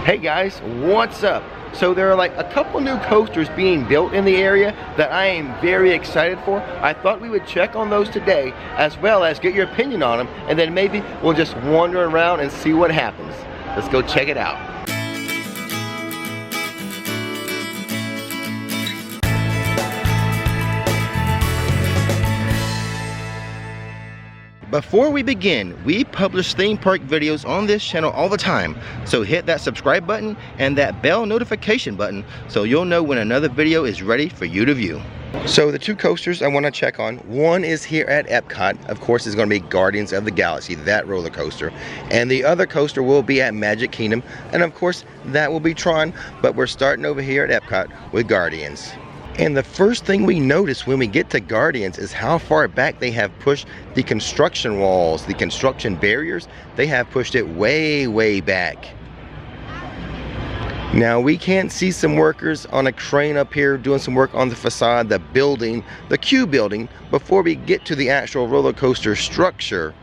Hey guys, what's up? So there are like a couple new coasters being built in the area that I am very excited for. I thought we would check on those today, as well as get your opinion on them, and then maybe we'll just wander around and see what happens. Let's go check it out. Before we begin, we publish theme park videos on this channel all the time, so hit that subscribe button and that bell notification button so you'll know when another video is ready for you to view. So the two coasters I want to check on, one is here at EPCOT. Of course, it's going to be Guardians of the Galaxy, that roller coaster, and the other coaster will be at Magic Kingdom, and of course that will be Tron, but we're starting over here at EPCOT with Guardians. And the first thing we notice when we get to Guardians is how far back they have pushed the construction walls, the construction barriers. They have pushed it way back. Now we can see some workers on a crane up here doing some work on the facade, the building, the Q building, before we get to the actual roller coaster structure.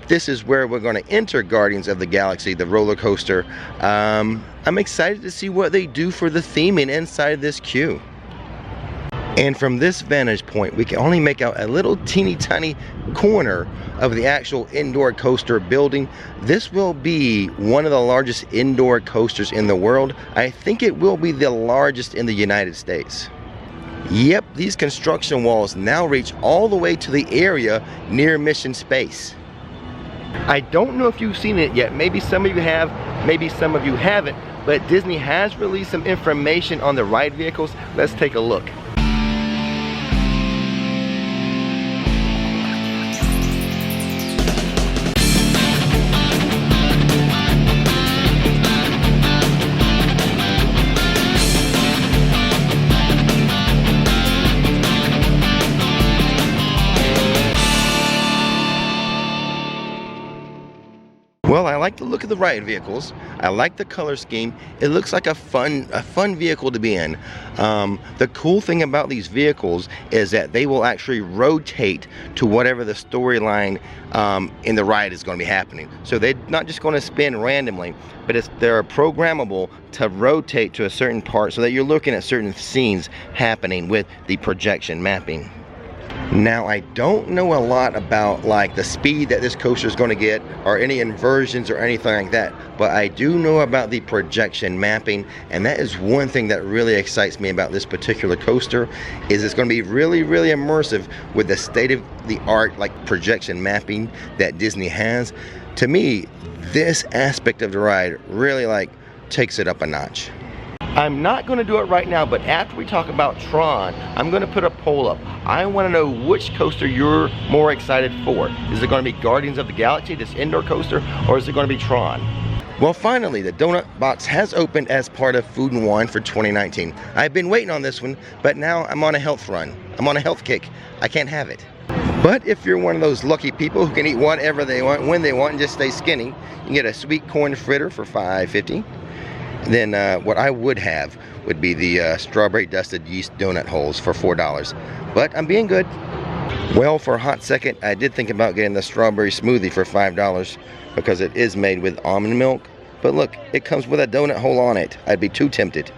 This is where we're going to enter Guardians of the Galaxy, the roller coaster. I'm excited to see what they do for the theming inside this queue. And from this vantage point, we can only make out a little teeny tiny corner of the actual indoor coaster building. This will be one of the largest indoor coasters in the world. I think it will be the largest in the United States. Yep, these construction walls now reach all the way to the area near Mission Space. I don't know if you've seen it yet. Maybe some of you have, maybe some of you haven't, but Disney has released some information on the ride vehicles. Let's take a look. Well, I like the look of the ride vehicles. I like the color scheme. It looks like a fun vehicle to be in. The cool thing about these vehicles is that they will actually rotate to whatever the storyline in the ride is going to be happening. So they're not just going to spin randomly, but they're programmable to rotate to a certain part so that you're looking at certain scenes happening with the projection mapping. Now, I don't know a lot about like the speed that this coaster is going to get or any inversions or anything like that, but I do know about the projection mapping, and that is one thing that really excites me about this particular coaster. Is it's going to be really immersive with the state-of-the-art like projection mapping that Disney has. To me, this aspect of the ride really like takes it up a notch. I'm not going to do it right now, but after we talk about Tron, I'm going to put a poll up. I want to know which coaster you're more excited for. Is it going to be Guardians of the Galaxy, this indoor coaster, or is it going to be Tron? Well, finally, the donut box has opened as part of Food and Wine for 2019. I've been waiting on this one, but now I'm on a health run. I'm on a health kick. I can't have it. But if you're one of those lucky people who can eat whatever they want, when they want, and just stay skinny, you can get a sweet corn fritter for $5.50. Then what I would have would be the strawberry dusted yeast donut holes for $4. But I'm being good. Well, for a hot second, I did think about getting the strawberry smoothie for $5 because it is made with almond milk. But look, it comes with a donut hole on it. I'd be too tempted.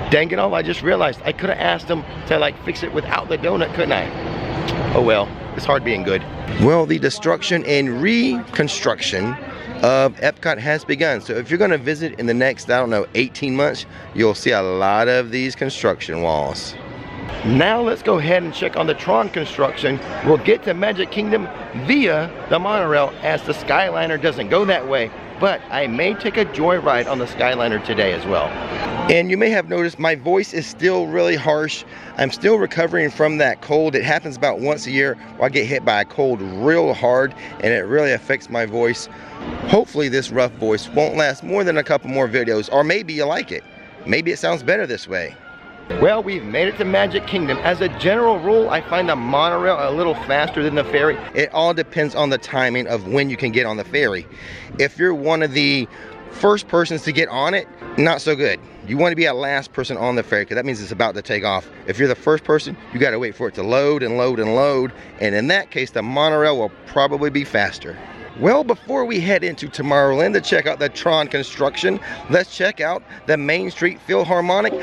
Dang it all, I just realized I could have asked them to like fix it without the donut, couldn't I? Oh well, it's hard being good. Well, the destruction and reconstruction of EPCOT has begun. So if you're going to visit in the next, I don't know, 18 months, you'll see a lot of these construction walls. Now let's go ahead and check on the Tron construction. We'll get to Magic Kingdom via the monorail, as the Skyliner doesn't go that way, but I may take a joyride on the Skyliner today as well. And you may have noticed my voice is still really harsh. I'm still recovering from that cold. It happens about once a year where I get hit by a cold real hard, and it really affects my voice. Hopefully this rough voice won't last more than a couple more videos, or maybe you like it. Maybe it sounds better this way. Well, we've made it to Magic Kingdom. As a general rule, I find the monorail a little faster than the ferry. It all depends on the timing of when you can get on the ferry. If you're one of the first persons to get on it, not so good. You want to be a last person on the ferry, because that means it's about to take off. If you're the first person, you got to wait for it to load and load and load, and in that case the monorail will probably be faster. Well, before we head into Tomorrowland to check out the Tron construction, let's check out the Main Street Philharmonic.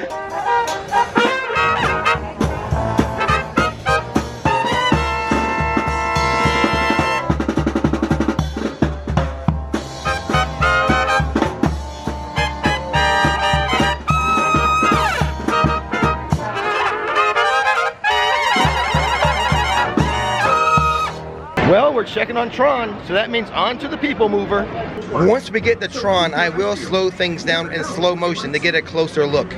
Well, we're checking on Tron, so that means on to the People Mover. Once we get to Tron, I will slow things down in slow motion to get a closer look.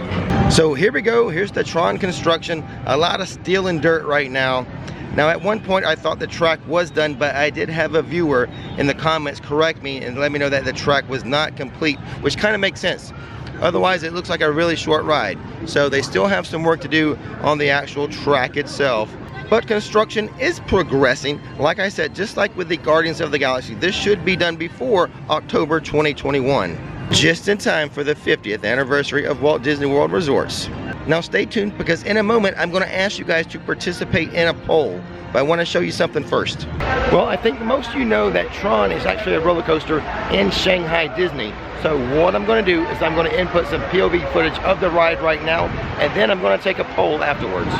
So here we go, here's the Tron construction. A lot of steel and dirt right now. Now at one point I thought the track was done, but I did have a viewer in the comments correct me and let me know that the track was not complete, which kind of makes sense. Otherwise it looks like a really short ride. So they still have some work to do on the actual track itself. But construction is progressing. Like I said, just like with the Guardians of the Galaxy, this should be done before October 2021. Just in time for the 50th anniversary of Walt Disney World Resorts. Now stay tuned, because in a moment I'm going to ask you guys to participate in a poll. But I want to show you something first. Well, I think most of you know that Tron is actually a roller coaster in Shanghai Disney. So what I'm going to do is I'm going to input some POV footage of the ride right now, and then I'm going to take a poll afterwards.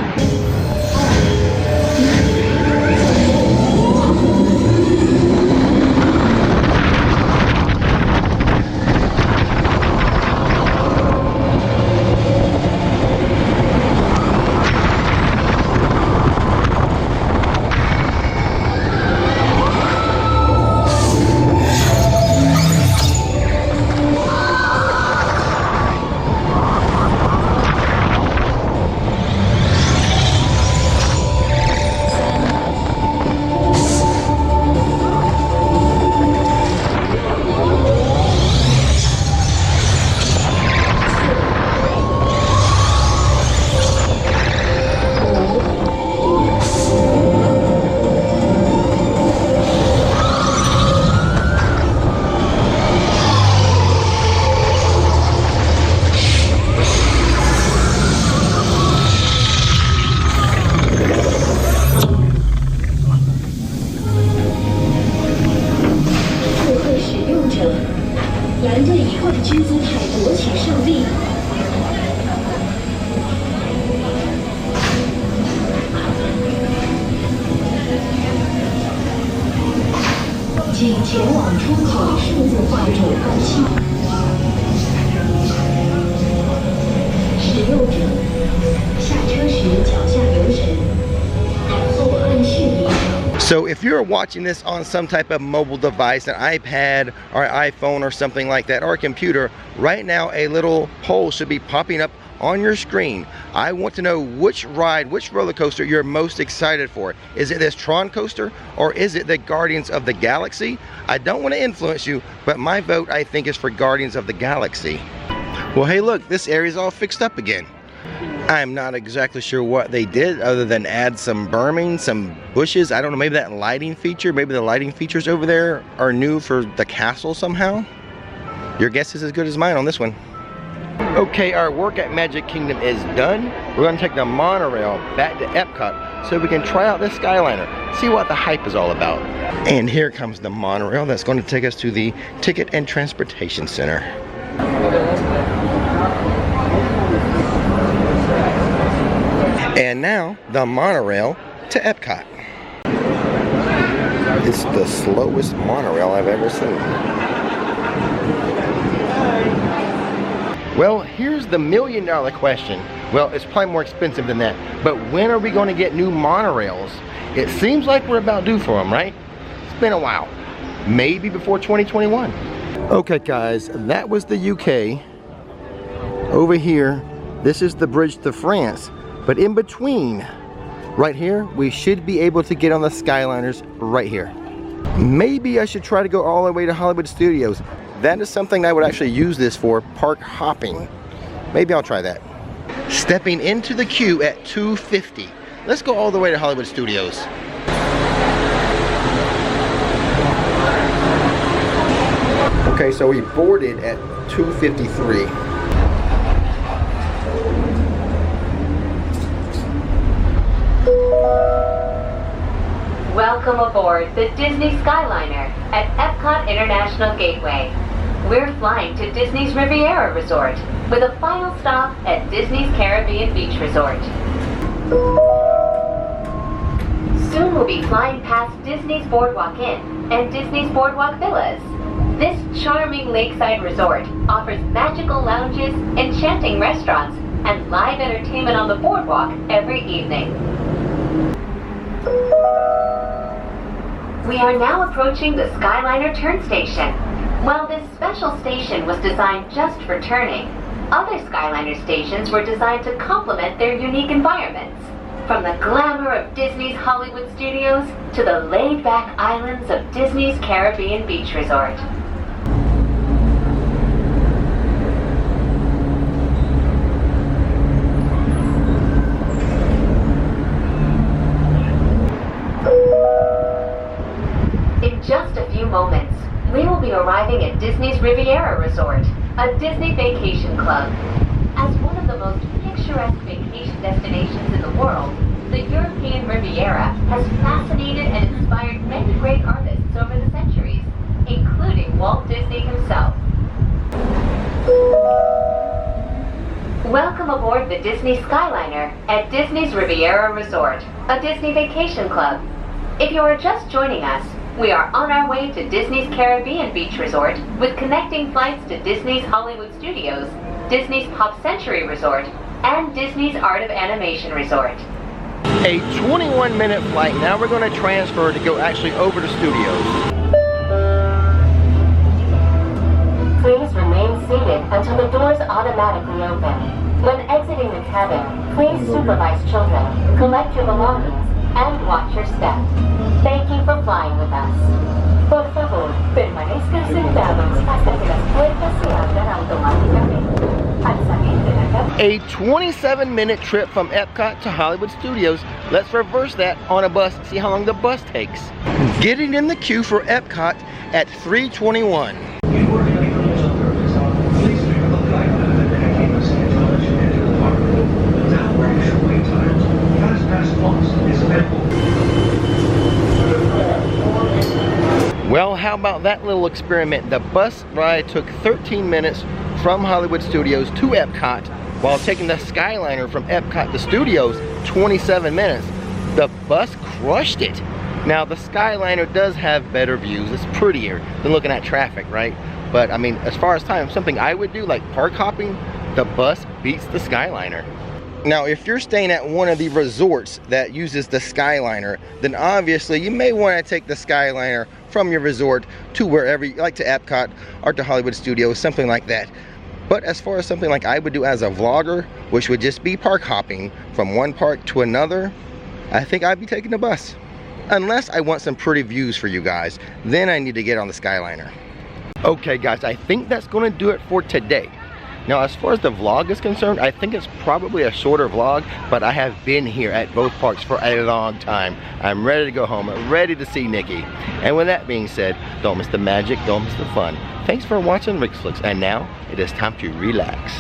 So if you're watching this on some type of mobile device, an iPad or an iPhone or something like that, or a computer, right now a little poll should be popping up on your screen. I want to know which ride, which roller coaster you're most excited for. Is it this Tron coaster, or is it the Guardians of the Galaxy? I don't want to influence you, but my vote I think is for Guardians of the Galaxy. Well, hey look, this area's all fixed up again. I'm not exactly sure what they did other than add some berming, some bushes. I don't know, maybe that lighting feature, maybe the lighting features over there are new for the castle somehow. Your guess is as good as mine on this one. Okay, our work at Magic Kingdom is done. We're going to take the monorail back to EPCOT so we can try out this Skyliner, see what the hype is all about. And here comes the monorail that's going to take us to the Ticket and Transportation Center. And now, the monorail to EPCOT. It's the slowest monorail I've ever seen. Well, here's the million-dollar question. Well, it's probably more expensive than that, but when are we going to get new monorails? It seems like we're about due for them, right? It's been a while. Maybe before 2021. Okay, guys, that was the UK. Over here, this is the bridge to France. But in between, right here, we should be able to get on the Skyliners right here. Maybe I should try to go all the way to Hollywood Studios. That is something I would actually use this for, park hopping. Maybe I'll try that. Stepping into the queue at 2:50. Let's go all the way to Hollywood Studios. Okay, so we boarded at 2:53. Welcome aboard the Disney Skyliner at EPCOT International Gateway. We're flying to Disney's Riviera Resort with a final stop at Disney's Caribbean Beach Resort. Soon we'll be flying past Disney's Boardwalk Inn and Disney's Boardwalk Villas. This charming lakeside resort offers magical lounges, enchanting restaurants, and live entertainment on the boardwalk every evening. We are now approaching the Skyliner turn station. While this special station was designed just for turning, other Skyliner stations were designed to complement their unique environments. From the glamour of Disney's Hollywood Studios to the laid-back islands of Disney's Caribbean Beach Resort. In just a few moments, we will be arriving at Disney's Riviera Resort, a Disney vacation club. As one of the most picturesque vacation destinations in the world, the European Riviera has fascinated and inspired many great artists over the centuries, including Walt Disney himself. Welcome aboard the Disney Skyliner at Disney's Riviera Resort, a Disney vacation club. If you are just joining us, we are on our way to Disney's Caribbean Beach Resort with connecting flights to Disney's Hollywood Studios, Disney's Pop Century Resort, and Disney's Art of Animation Resort. A 21-minute flight. Now we're going to transfer to go actually over to studios. Please remain seated until the doors automatically open. When exiting the cabin, please supervise children, collect your belongings, and watch your step. Thank you for flying with us. Por favor, permanezcan sentados hasta que las puertas se abran automáticamente. Al salir de la cabina. A 27-minute trip from EPCOT to Hollywood Studios. Let's reverse that on a bus, see how long the bus takes. Getting in the queue for EPCOT at 3:21. Well, how about that little experiment? The bus ride took 13 minutes from Hollywood Studios to EPCOT, while taking the Skyliner from EPCOT to Studios, 27 minutes. The bus crushed it. Now, the Skyliner does have better views. It's prettier than looking at traffic, right? But, I mean, as far as time, something I would do, like park hopping, the bus beats the Skyliner. Now, if you're staying at one of the resorts that uses the Skyliner, then obviously you may want to take the Skyliner from your resort to wherever you like, to EPCOT or to Hollywood Studios, something like that. But as far as something like I would do as a vlogger, which would just be park hopping from one park to another, I think I'd be taking the bus. Unless I want some pretty views for you guys, then I need to get on the Skyliner. Okay guys, I think that's going to do it for today. Now, as far as the vlog is concerned, I think it's probably a shorter vlog, but I have been here at both parks for a long time. I'm ready to go home, ready to see Nikki. And with that being said, don't miss the magic, don't miss the fun. Thanks for watching Rick's Flix, and now it is time to relax.